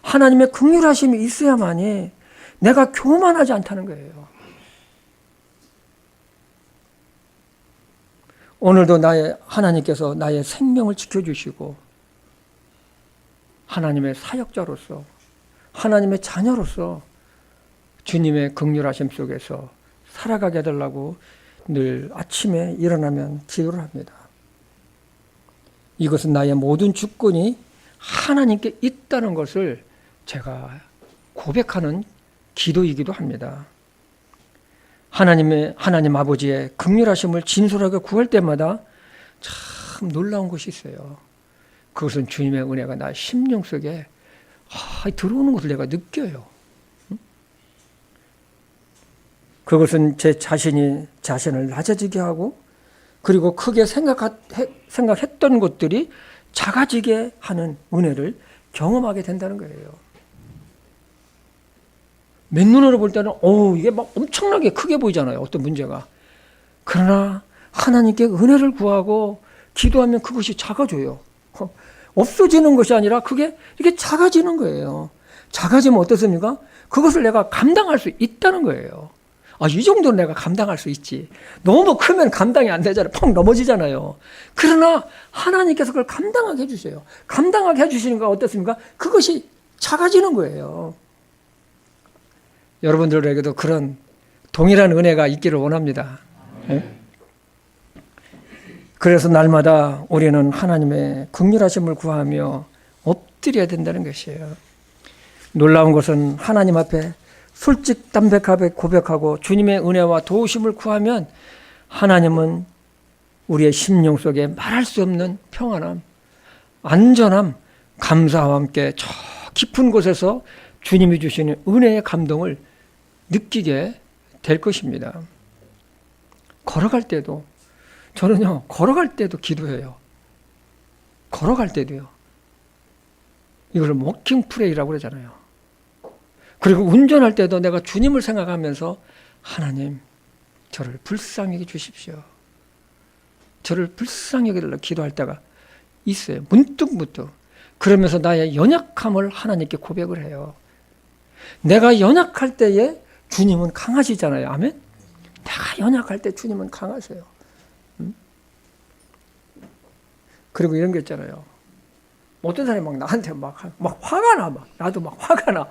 하나님의 긍휼하심이 있어야만이 내가 교만하지 않다는 거예요. 오늘도 하나님께서 나의 생명을 지켜주시고 하나님의 사역자로서, 하나님의 자녀로서 주님의 긍휼하심 속에서 살아가게 해달라고 늘 아침에 일어나면 기도를 합니다. 이것은 나의 모든 주권이 하나님께 있다는 것을 제가 고백하는 기도이기도 합니다. 하나님 아버지의 긍휼하심을 진솔하게 구할 때마다 참 놀라운 것이 있어요. 그것은 주님의 은혜가 나 심령 속에 들어오는 것을 내가 느껴요. 그것은 제 자신을 낮아지게 하고, 그리고 크게 생각했던 것들이 작아지게 하는 은혜를 경험하게 된다는 거예요. 맨눈으로 볼 때는 이게 막 엄청나게 크게 보이잖아요, 어떤 문제가. 그러나 하나님께 은혜를 구하고 기도하면 그것이 작아져요. 없어지는 것이 아니라 그게 이게 작아지는 거예요. 작아지면 어떻습니까? 그것을 내가 감당할 수 있다는 거예요. 이 정도는 내가 감당할 수 있지. 너무 크면 감당이 안 되잖아요. 펑 넘어지잖아요. 그러나 하나님께서 그걸 감당하게 해주세요. 감당하게 해주시는 거 어떻습니까? 그것이 작아지는 거예요. 여러분들에게도 그런 동일한 은혜가 있기를 원합니다. 네? 그래서 날마다 우리는 하나님의 긍휼하심을 구하며 엎드려야 된다는 것이에요. 놀라운 것은 하나님 앞에 솔직담백하게 고백하고 주님의 은혜와 도우심을 구하면 하나님은 우리의 심령 속에 말할 수 없는 평안함, 안전함, 감사와 함께 저 깊은 곳에서 주님이 주시는 은혜의 감동을 느끼게 될 것입니다. 걸어갈 때도, 저는요, 걸어갈 때도 기도해요. 걸어갈 때도요. 이걸 워킹 프레이라고 그러잖아요. 그리고 운전할 때도 내가 주님을 생각하면서 하나님, 저를 불쌍히 주십시오. 저를 불쌍히 여기달라고 기도할 때가 있어요. 문득. 그러면서 나의 연약함을 하나님께 고백을 해요. 내가 연약할 때에 주님은 강하시잖아요. 아멘? 내가 연약할 때 주님은 강하세요. 그리고 이런 게 있잖아요. 어떤 사람이 막 나한테 막 화가 나. 나도 막 화가 나.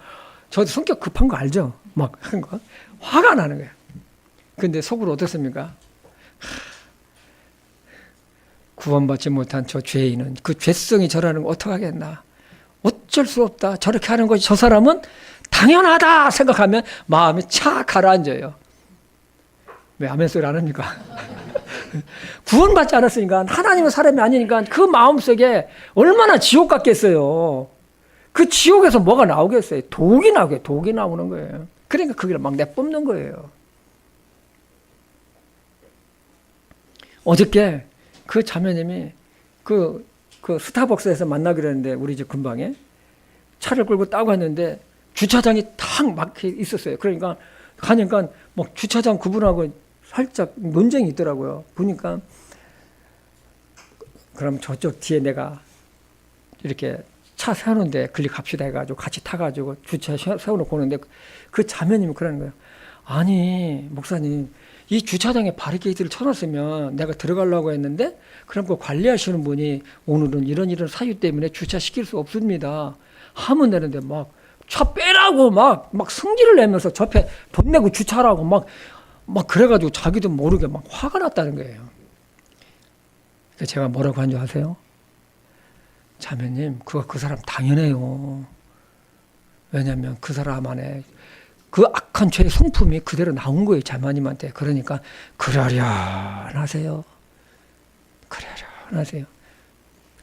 저도 성격 급한 거 알죠? 막 하는 거. 화가 나는 거예요. 근데 속으로 어떻습니까? 구원받지 못한 저 죄인은 그 죄성이 저라는 거 어떡하겠나. 어쩔 수 없다. 저렇게 하는 것이 저 사람은 당연하다 생각하면 마음이 착 가라앉아요. 왜 아멘 소리 안 합니까? 구원받지 않았으니까, 하나님은 사람이 아니니까 그 마음속에 얼마나 지옥 같겠어요. 그 지옥에서 뭐가 나오겠어요? 독이 나오는 거예요. 그러니까 그걸 막 내뿜는 거예요. 어저께 그 자매님이 그 스타벅스에서 만나기로 했는데, 우리 집 근방에 차를 끌고 따고 갔는데 주차장이 탁 막혀 있었어요. 그러니까 가니까 막 주차장 구분하고 살짝 논쟁이 있더라고요. 보니까 그럼 저쪽 뒤에 내가 이렇게 차 세우는데 클릭합시다 해가지고 같이 타가지고 주차 세워놓고 오는데 그 자매님이 그러는 거예요. 아니 목사님, 이 주차장에 바리케이트를 쳐놨으면 내가 들어가려고 했는데, 그럼 그 관리하시는 분이 오늘은 이런 사유 때문에 주차시킬 수 없습니다 하면 되는데 막 차 빼라고 막 성질을 내면서 저패 돈 내고 주차라고 막 그래가지고 자기도 모르게 막 화가 났다는 거예요. 그래서 제가 뭐라고 한 줄 아세요? 자매님, 그 사람 당연해요. 왜냐하면 그 사람 안에 그 악한 죄의 성품이 그대로 나온 거예요, 자매님한테. 그러니까 그러려하세요.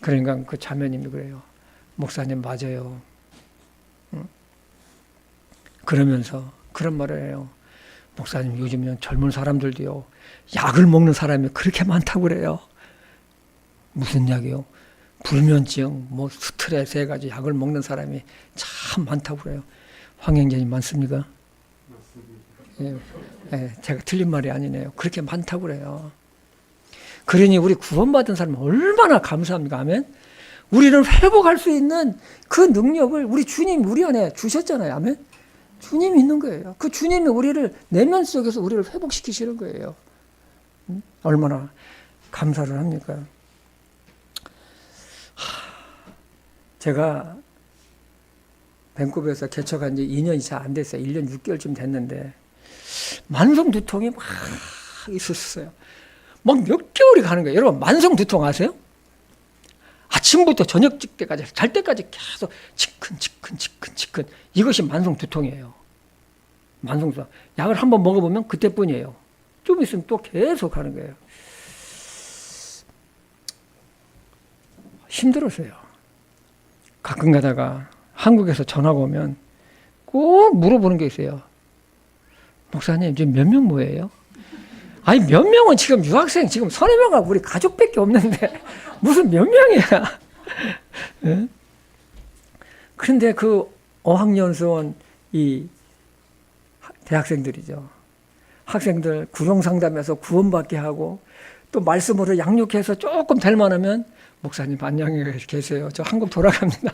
그러니까 그 자매님이 그래요. 목사님 맞아요. 그러면서 그런 말을 해요. 목사님, 요즘은 젊은 사람들도요, 약을 먹는 사람이 그렇게 많다고 그래요. 무슨 약이요? 불면증, 스트레스 해가지고 약을 먹는 사람이 참 많다고 그래요. 황영재님 맞습니까? 맞습니다. 제가 틀린 말이 아니네요. 그렇게 많다고 그래요. 그러니 우리 구원받은 사람은 얼마나 감사합니까? 아멘? 우리를 회복할 수 있는 그 능력을 우리 주님 우리 안에 주셨잖아요. 아멘? 주님이 있는 거예요. 그 주님이 우리를 내면 속에서 우리를 회복시키시는 거예요. 얼마나 감사를 합니까? 제가 밴쿠버에서 개척한 지 2년이 잘 안 됐어요. 1년 6개월쯤 됐는데 만성 두통이 막 있었어요. 막 몇 개월이 가는 거예요. 여러분, 만성 두통 아세요? 아침부터 저녁 때까지 잘 때까지 계속 치큰 이것이 만성 두통이에요. 만성 두통. 약을 한번 먹어보면 그때뿐이에요. 좀 있으면 또 계속 하는 거예요. 힘들었어요. 가끔 가다가 한국에서 전화가 오면 꼭 물어보는 게 있어요. 목사님, 지금 몇 명 모여요? 아니, 몇 명은 지금 유학생, 지금 30명하고 우리 가족밖에 없는데, 무슨 몇 명이야? 네? 그런데 그 어학연수원 이 대학생들이죠. 학생들 구령상담에서 구원받게 하고, 또 말씀으로 양육해서 조금 될 만하면, 목사님 안녕히 계세요. 저 한국 돌아갑니다.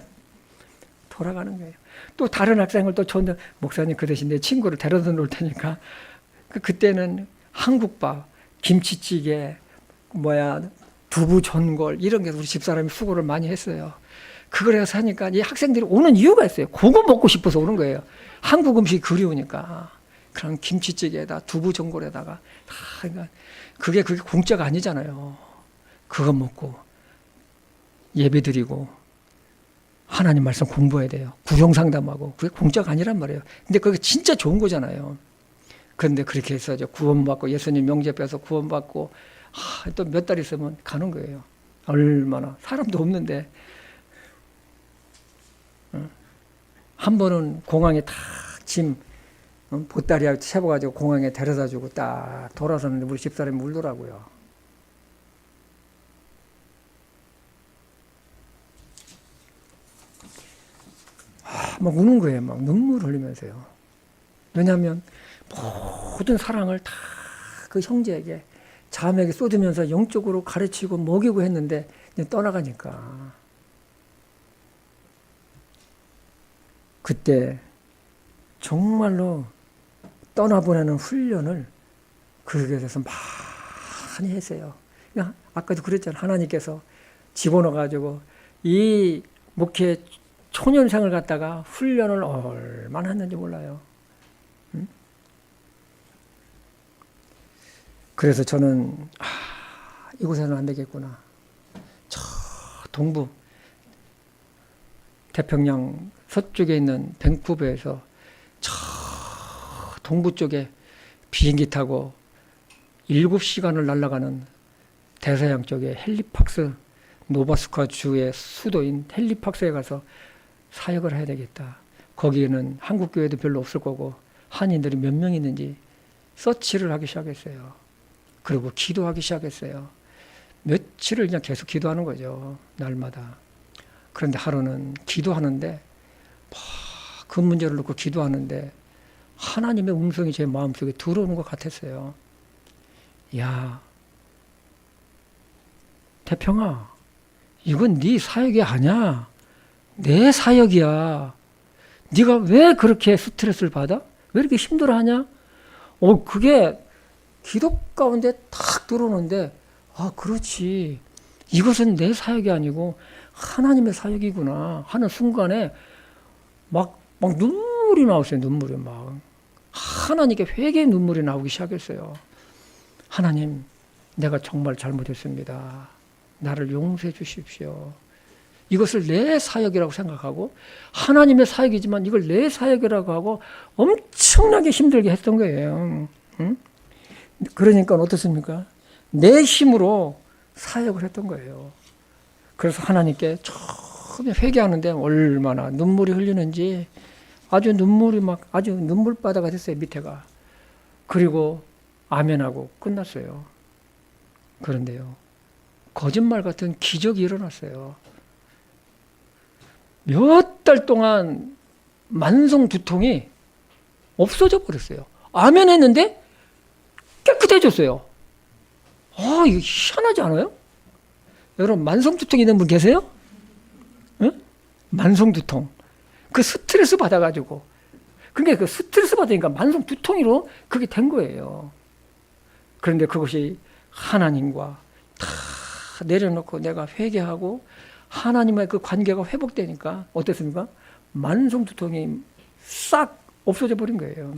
돌아가는 거예요. 또 다른 학생을 또 줬는데, 목사님 그 대신 내 친구를 데려다 놓을 테니까, 그때는 한국밥, 김치찌개, 두부 전골 이런 게 우리 집사람이 수고를 많이 했어요. 그걸 해서 하니까 이 학생들이 오는 이유가 있어요. 그거 먹고 싶어서 오는 거예요. 한국 음식이 그리우니까. 그런 김치찌개에다 두부 전골에다가 그러니까 그게 공짜가 아니잖아요. 그거 먹고 예배드리고 하나님 말씀 공부해야 돼요. 구령상담하고 그게 공짜가 아니란 말이에요. 근데 그게 진짜 좋은 거잖아요. 그런데 그렇게 해서 구원받고 예수님 명제에서 구원받고 또 몇 달 있으면 가는 거예요. 얼마나 사람도 없는데 한 번은 공항에 딱 짐 보따리하고 채워가지고 공항에 데려다주고 딱 돌아서는데 우리 집사람이 울더라고요. 막 우는 거예요. 막 눈물 흘리면서요. 왜냐하면 모든 사랑을 다 그 형제에게 자매에게 쏟으면서 영적으로 가르치고 먹이고 했는데 떠나가니까 그때 정말로 떠나보내는 훈련을 그렇게 돼서 많이 했어요. 아까도 그랬잖아요. 하나님께서 집어넣어가지고 이 목회 초년생을 갖다가 훈련을 얼마나 했는지 몰라요. 그래서 저는 이곳에는 안 되겠구나. 저 동부 태평양 서쪽에 있는 밴쿠버에서 저 동부 쪽에 비행기 타고 7시간을 날아가는 대서양 쪽에 헬리팍스 노바스카 주의 수도인 헬리팍스에 가서 사역을 해야 되겠다. 거기에는 한국 교회도 별로 없을 거고 한인들이 몇 명 있는지 서치를 하기 시작했어요. 그리고 기도하기 시작했어요. 며칠을 그냥 계속 기도하는 거죠. 날마다. 그런데 하루는 기도하는데 그 문제를 놓고 기도하는데 하나님의 음성이 제 마음속에 들어오는 것 같았어요. 야, 태평아, 이건 네 사역이 아니야. 내 사역이야. 네가 왜 그렇게 스트레스를 받아? 왜 이렇게 힘들어하냐? 그게 기도 가운데 탁 들어오는데 그렇지. 이것은 내 사역이 아니고 하나님의 사역이구나 하는 순간에 막 눈물이 나왔어요. 눈물이 막 하나님께 회개의 눈물이 나오기 시작했어요. 하나님, 내가 정말 잘못했습니다. 나를 용서해 주십시오. 이것을 내 사역이라고 생각하고 하나님의 사역이지만 이걸 내 사역이라고 하고 엄청나게 힘들게 했던 거예요. 응? 그러니까 어떻습니까? 내 힘으로 사역을 했던 거예요. 그래서 하나님께 처음에 회개하는데 얼마나 눈물이 흘리는지 아주 눈물이 아주 눈물바다가 됐어요. 밑에가. 그리고 아멘하고 끝났어요. 그런데요, 거짓말 같은 기적이 일어났어요. 몇 달 동안 만성 두통이 없어져 버렸어요. 아멘 했는데 깨끗해졌어요. 이거 희한하지 않아요? 여러분, 만성 두통 있는 분 계세요? 응? 만성 두통. 그 스트레스 받아가지고. 그러니까 그 스트레스 받으니까 만성 두통으로 그게 된 거예요. 그런데 그것이 하나님과 다 내려놓고 내가 회개하고 하나님의 그 관계가 회복되니까 어땠습니까? 만성 두통이 싹 없어져 버린 거예요.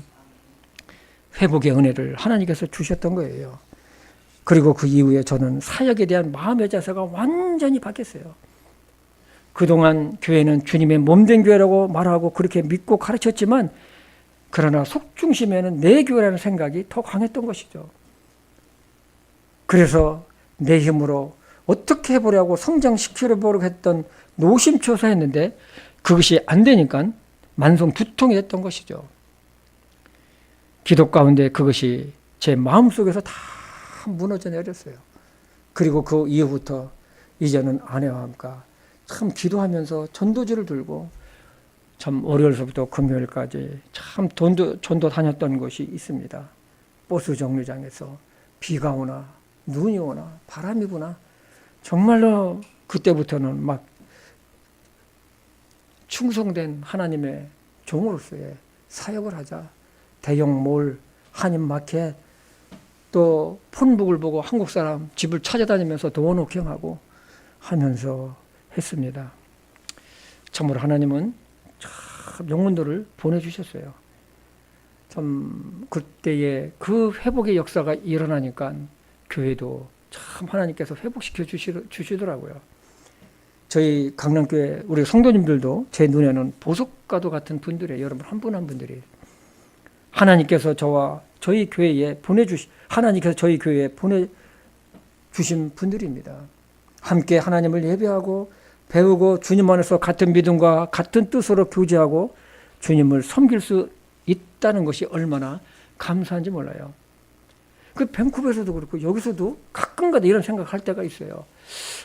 회복의 은혜를 하나님께서 주셨던 거예요. 그리고 그 이후에 저는 사역에 대한 마음의 자세가 완전히 바뀌었어요. 그동안 교회는 주님의 몸된 교회라고 말하고 그렇게 믿고 가르쳤지만 그러나 속중심에는 내 교회라는 생각이 더 강했던 것이죠. 그래서 내 힘으로 어떻게 해보려고 성장시키려고 했던 노심초사했는데 그것이 안 되니까 만성 두통이 됐던 것이죠. 기도 가운데 그것이 제 마음속에서 다 무너져 내렸어요. 그리고 그 이후부터 이제는 아내와 함께 참 기도하면서 전도지를 들고 참 월요일서부터 금요일까지 참 전도 다녔던 것이 있습니다. 버스 정류장에서 비가 오나 눈이 오나 바람이 부나 정말로 그때부터는 막 충성된 하나님의 종으로서의 사역을 하자. 대형 몰, 한인마켓, 또 폰북을 보고 한국 사람 집을 찾아다니면서 도어노킹하고 하면서 했습니다. 참으로 하나님은 참 영혼들을 보내주셨어요. 참 그때의 그 회복의 역사가 일어나니까 교회도 참 하나님께서 회복시켜 주시더라고요. 저희 강남교회 우리 성도님들도 제 눈에는 보석과도 같은 분들이에요. 여러분 한 분 한 분들이 하나님께서 저희 교회에 하나님께서 저희 교회에 보내주신 분들입니다. 함께 하나님을 예배하고 배우고 주님 안에서 같은 믿음과 같은 뜻으로 교제하고 주님을 섬길 수 있다는 것이 얼마나 감사한지 몰라요. 그 밴쿠버에서도 그렇고 여기서도 가끔가다 이런 생각할 때가 있어요.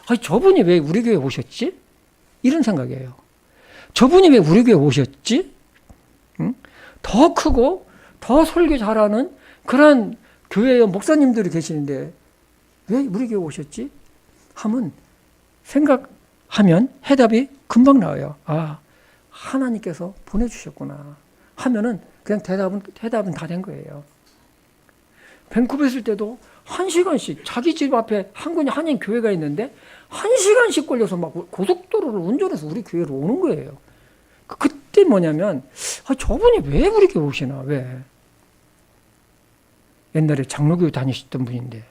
아니, 저분이 왜 우리 교회에 오셨지? 이런 생각이에요. 저분이 왜 우리 교회에 오셨지? 응? 더 크고 더 설교 잘하는 그런 교회의 목사님들이 계시는데 왜 우리 교회에 오셨지? 하면 생각하면 해답이 금방 나와요. 아, 하나님께서 보내주셨구나 하면은 그냥 대답은 다 된 거예요. 밴쿠버에 있을 때도 1시간씩 자기 집 앞에 한인 교회가 있는데 1시간씩 걸려서 막 고속도로를 운전해서 우리 교회로 오는 거예요. 그때 뭐냐면 저분이 왜 우리 교회 오시나 왜 옛날에 장로교회 다니셨던 분인데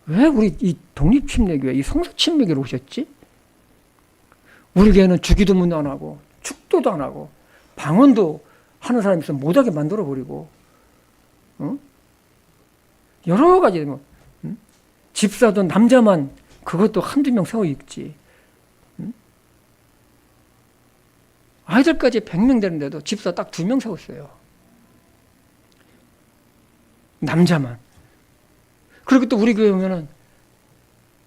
왜 우리 이 독립침례교회 이 성서침례교회로 오셨지? 우리 교회는 주기도문도 안 하고 축도도 안 하고 방언도 하는 사람이 있으면 못하게 만들어버리고 응? 여러 가지 뭐 집사도 남자만 그것도 한두 명 세워 있지. 아이들까지 100명 되는데도 집사 딱 2명 세웠어요. 남자만. 그리고 또 우리 교회 오면은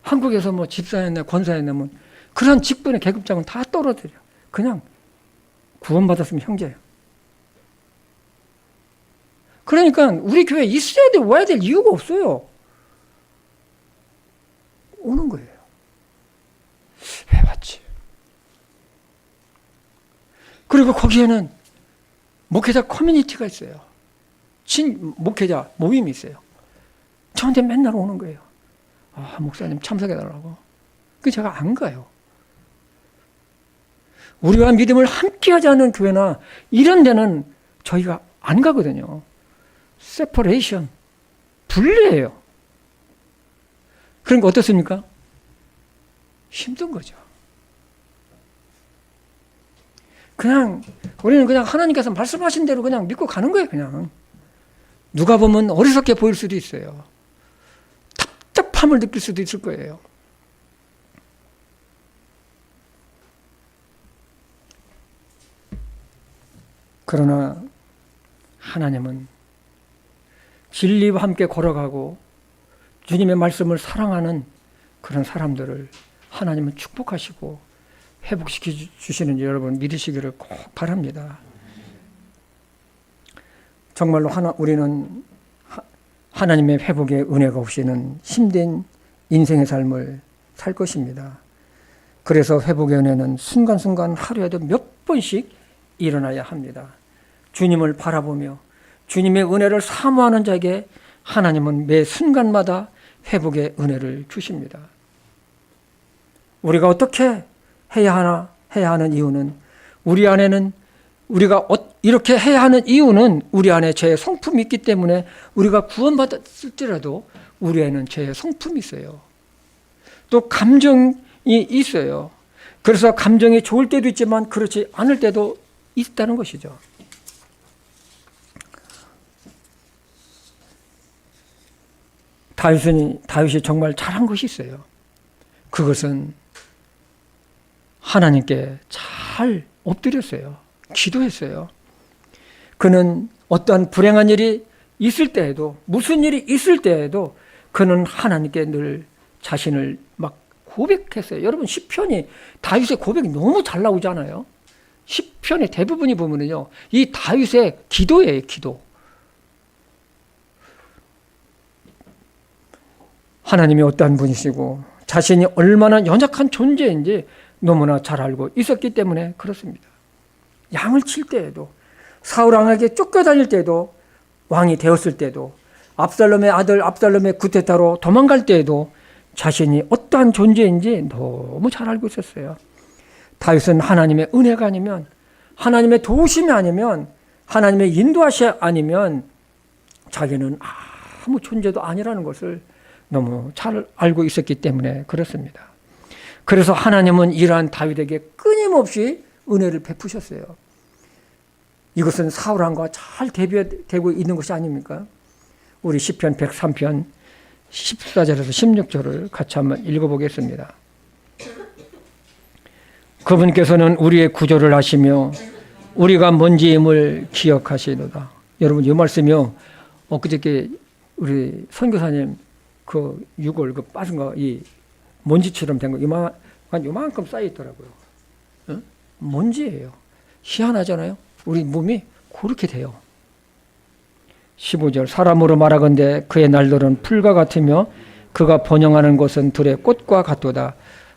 한국에서 뭐 집사였네 권사였냐면 그런 직분의 계급장은 다 떨어뜨려. 그냥 구원받았으면 형제예요. 그러니까 우리 교회에 있어야 돼, 와야 될 이유가 없어요. 오는 거예요. 왜 왔지? 그리고 거기에는 목회자 커뮤니티가 있어요. 목회자 모임이 있어요. 저한테 맨날 오는 거예요. 아, 목사님 참석해달라고. 그 제가 안 가요. 우리와 믿음을 함께하지 않는 교회나 이런 데는 저희가 안 가거든요. 세퍼레이션, 분리해요. 그러니까 어떻습니까? 힘든 거죠. 그냥 우리는 그냥 하나님께서 말씀하신 대로 그냥 믿고 가는 거예요. 그냥 누가 보면 어리석게 보일 수도 있어요. 답답함을 느낄 수도 있을 거예요. 그러나 하나님은 진리와 함께 걸어가고 주님의 말씀을 사랑하는 그런 사람들을 하나님은 축복하시고 회복시켜 주시는지 여러분 믿으시기를 꼭 바랍니다. 정말로 우리는 하나님의 회복의 은혜가 없이는 힘든 인생의 삶을 살 것입니다. 그래서 회복의 은혜는 순간순간 하루에도 몇 번씩 일어나야 합니다. 주님을 바라보며 주님의 은혜를 사모하는 자에게 하나님은 매 순간마다 회복의 은혜를 주십니다. 우리가 어떻게 해야 하는 이유는 우리 안에는 우리가 이렇게 해야 하는 이유는 우리 안에 죄의 성품이 있기 때문에 우리가 구원받았을지라도 우리 안에는 죄의 성품이 있어요. 또 감정이 있어요. 그래서 감정이 좋을 때도 있지만 그렇지 않을 때도 있다는 것이죠. 다윗이 정말 잘한 것이 있어요. 그것은 하나님께 잘 엎드렸어요. 기도했어요. 그는 어떠한 불행한 일이 있을 때에도, 무슨 일이 있을 때에도 그는 하나님께 늘 자신을 막 고백했어요. 여러분, 시편이 다윗의 고백이 너무 잘 나오잖아요. 시편의 대부분이 보면은요, 이 다윗의 기도예요, 기도. 하나님이 어떠한 분이시고 자신이 얼마나 연약한 존재인지 너무나 잘 알고 있었기 때문에 그렇습니다. 양을 칠 때에도, 사울 왕에게 쫓겨다닐 때도, 왕이 되었을 때도, 압살롬의 아들 압살롬의 구테타로 도망갈 때에도 자신이 어떠한 존재인지 너무 잘 알고 있었어요. 다윗은 하나님의 은혜가 아니면, 하나님의 도우심이 아니면, 하나님의 인도하심 아니면 자기는 아무 존재도 아니라는 것을 너무 잘 알고 있었기 때문에 그렇습니다. 그래서 하나님은 이러한 다윗에게 끊임없이 은혜를 베푸셨어요. 이것은 사울 왕과 잘 대비되고 있는 것이 아닙니까? 우리 시편 103편 14절에서 16절을 같이 한번 읽어보겠습니다. 그분께서는 우리의 구조를 하시며 우리가 뭔지임을 기억하시도다. 여러분, 이 말씀이요, 엊그저께 우리 선교사님 그 유골 그 빠진 거, 이 먼지처럼 된 거 요만큼 쌓여 있더라고요. 어? 먼지예요. 희한하잖아요. 우리 몸이 그렇게 돼요. 15절, 사람으로 말하건대 그의 날들은 풀과 같으며 그가 번영하는 곳은 들의 꽃과 같도다.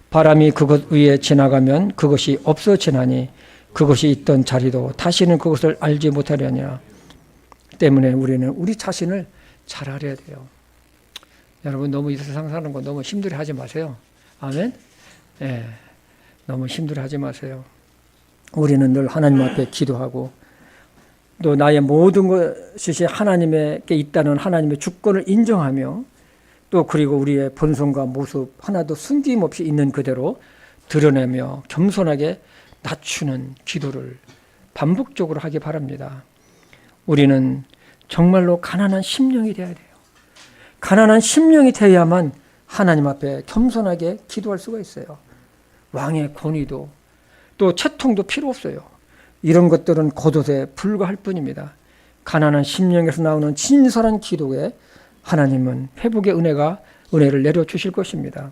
바람이 그것 위에 지나가면 그것이 없어지나니 그것이 있던 자리도 다시는 그것을 알지 못하려니라. 때문에 우리는 우리 자신을 잘 알아야 돼요. 여러분, 너무 이 세상 사는 거 너무 힘들어 하지 마세요. 아멘? 예, 너무 힘들어 하지 마세요. 우리는 늘 하나님 앞에 기도하고 또 나의 모든 것이 하나님께 있다는 하나님의 주권을 인정하며 또 그리고 우리의 본성과 모습 하나도 숨김없이 있는 그대로 드러내며 겸손하게 낮추는 기도를 반복적으로 하기 바랍니다. 우리는 정말로 가난한 심령이 되어야 돼요. 가난한 심령이 되어야만 하나님 앞에 겸손하게 기도할 수가 있어요. 왕의 권위도 또 채통도 필요 없어요. 이런 것들은 겉옷에 불과할 뿐입니다. 가난한 심령에서 나오는 진솔한 기도에 하나님은 회복의 은혜를 내려주실 것입니다.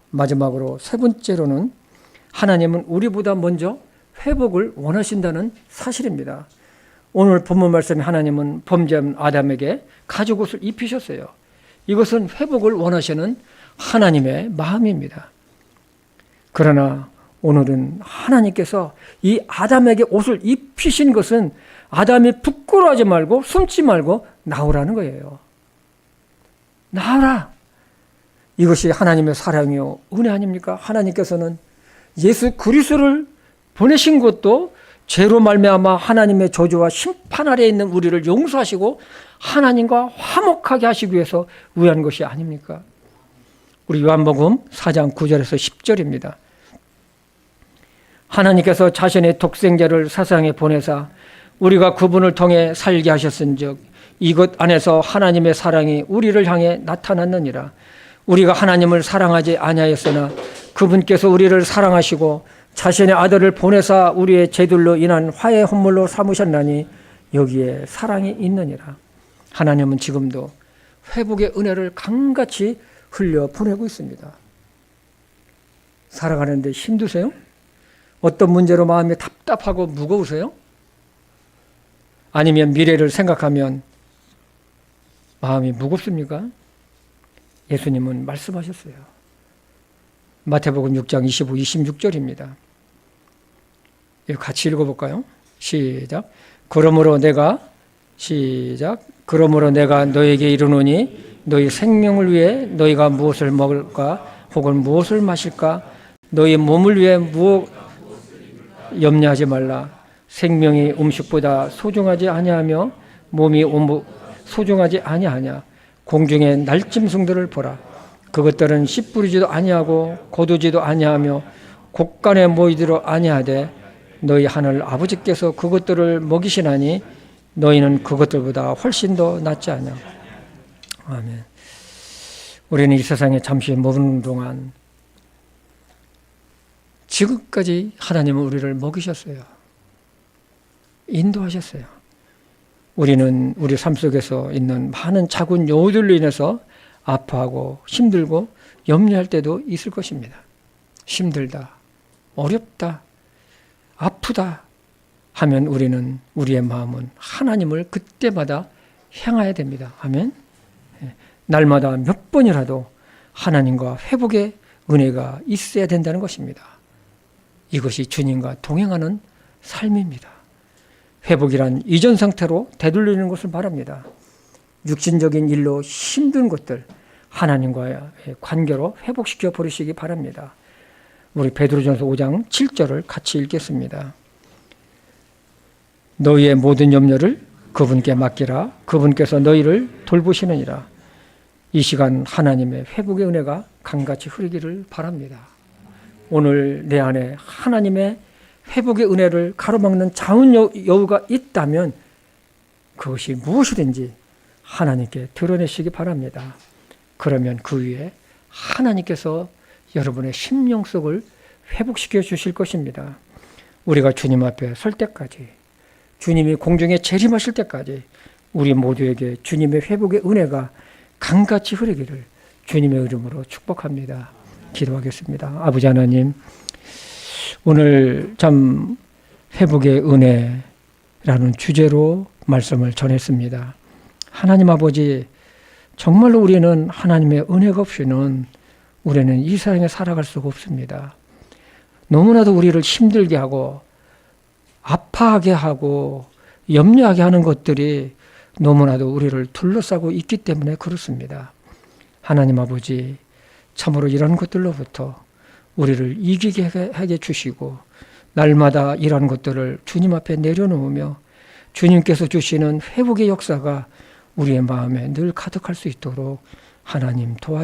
마지막으로 세 번째로는 하나님은 우리보다 먼저 회복을 원하신다는 사실입니다. 오늘 본문 말씀에 하나님은 범죄한 아담에게 가죽옷을 입히셨어요. 이것은 회복을 원하시는 하나님의 마음입니다. 그러나 오늘은 하나님께서 이 아담에게 옷을 입히신 것은 아담이 부끄러워하지 말고 숨지 말고 나오라는 거예요. 나오라. 이것이 하나님의 사랑이요 은혜 아닙니까? 하나님께서는 예수 그리스도를 보내신 것도 죄로 말미암아 하나님의 저주와 심판 아래에 있는 우리를 용서하시고 하나님과 화목하게 하시기 위해서 위한 것이 아닙니까? 우리 요한복음 4장 9절에서 10절입니다. 하나님께서 자신의 독생자를 세상에 보내사 우리가 그분을 통해 살게 하셨은즉 이것 안에서 하나님의 사랑이 우리를 향해 나타났느니라. 우리가 하나님을 사랑하지 아니하였으나 그분께서 우리를 사랑하시고 자신의 아들을 보내사 우리의 죄들로 인한 화해 헌물로 삼으셨나니 여기에 사랑이 있느니라. 하나님은 지금도 회복의 은혜를 강같이 흘려 보내고 있습니다. 살아가는데 힘드세요? 어떤 문제로 마음이 답답하고 무거우세요? 아니면 미래를 생각하면 마음이 무겁습니까? 예수님은 말씀하셨어요. 마태복음 6장 25, 26절입니다. 같이 읽어볼까요? 시작. 그러므로 내가 너에게 이르노니 너희 생명을 위해 너희가 무엇을 먹을까 혹은 무엇을 마실까 너희 몸을 위해 무엇 염려하지 말라. 생명이 음식보다 소중하지 아니하며 몸이 소중하지 아니하냐. 공중의 날짐승들을 보라. 그것들은 씨 뿌리지도 아니하고 거두지도 아니하며 곡간에 모이도록 아니하되 너희 하늘 아버지께서 그것들을 먹이시나니 너희는 그것들보다 훨씬 더 낫지 않냐. 아멘. 우리는 이 세상에 잠시 머무는 동안 지금까지 하나님은 우리를 먹이셨어요. 인도하셨어요. 우리는 우리 삶 속에서 있는 많은 작은 여우들로 인해서 아파하고 힘들고 염려할 때도 있을 것입니다. 힘들다, 어렵다, 아프다 하면 우리의 마음은 하나님을 그때마다 향해야 됩니다. 아멘. 날마다 몇 번이라도 하나님과 회복의 은혜가 있어야 된다는 것입니다. 이것이 주님과 동행하는 삶입니다. 회복이란 이전 상태로 되돌리는 것을 말합니다. 육신적인 일로 힘든 것들 하나님과의 관계로 회복시켜 버리시기 바랍니다. 우리 베드로전서 5장 7절을 같이 읽겠습니다. 너희의 모든 염려를 그분께 맡기라. 그분께서 너희를 돌보시느니라. 이 시간 하나님의 회복의 은혜가 강같이 흐르기를 바랍니다. 오늘 내 안에 하나님의 회복의 은혜를 가로막는 작은 여우가 있다면 그것이 무엇이든지 하나님께 드러내시기 바랍니다. 그러면 그 위에 하나님께서 여러분의 심령 속을 회복시켜 주실 것입니다. 우리가 주님 앞에 설 때까지, 주님이 공중에 재림하실 때까지 우리 모두에게 주님의 회복의 은혜가 강같이 흐르기를 주님의 이름으로 축복합니다. 기도하겠습니다. 아버지 하나님, 오늘 참 회복의 은혜라는 주제로 말씀을 전했습니다. 하나님 아버지, 정말로 우리는 하나님의 은혜가 없이는 우리는 이 세상에 살아갈 수가 없습니다. 너무나도 우리를 힘들게 하고 아파하게 하고 염려하게 하는 것들이 너무나도 우리를 둘러싸고 있기 때문에 그렇습니다. 하나님 아버지, 참으로 이런 것들로부터 우리를 이기게 하게 주시고 날마다 이런 것들을 주님 앞에 내려놓으며 주님께서 주시는 회복의 역사가 우리의 마음에 늘 가득할 수 있도록 하나님 도와주시옵소서.